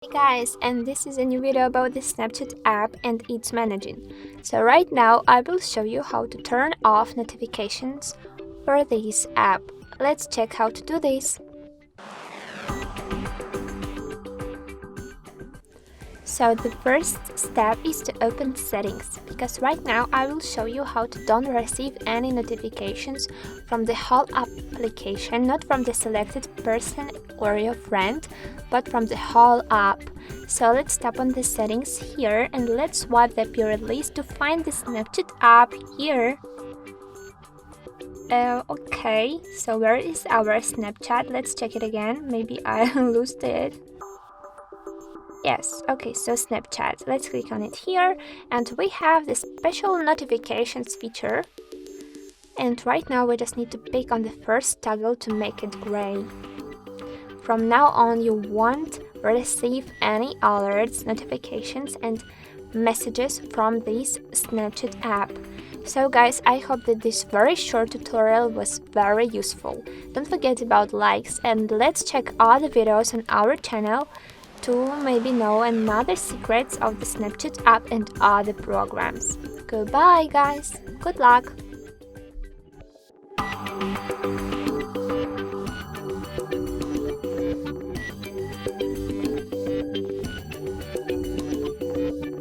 Hey guys, and this is a new video about the Snapchat app and its managing. So right now I will show you how to turn off notifications for this app. Let's check how to do this. So the first step is to open settings, because right now I will show you how to don't receive any notifications from the whole application, not from the selected person or your friend, but from the whole app. So let's tap on the settings here and let's swipe the period list to find the Snapchat app here. Okay, so where is our Snapchat? Let's check it again. Maybe I lost it. Yes, okay, so Snapchat. Let's click on it here and we have the special notifications feature. And right now we just need to pick on the first toggle to make it gray. From now on you won't receive any alerts, notifications and messages from this Snapchat app. So guys, I hope that this very short tutorial was very useful. Don't forget about likes and let's check all the videos on our channel to maybe know another secrets of the Snapchat app and other programs. Goodbye guys, good luck!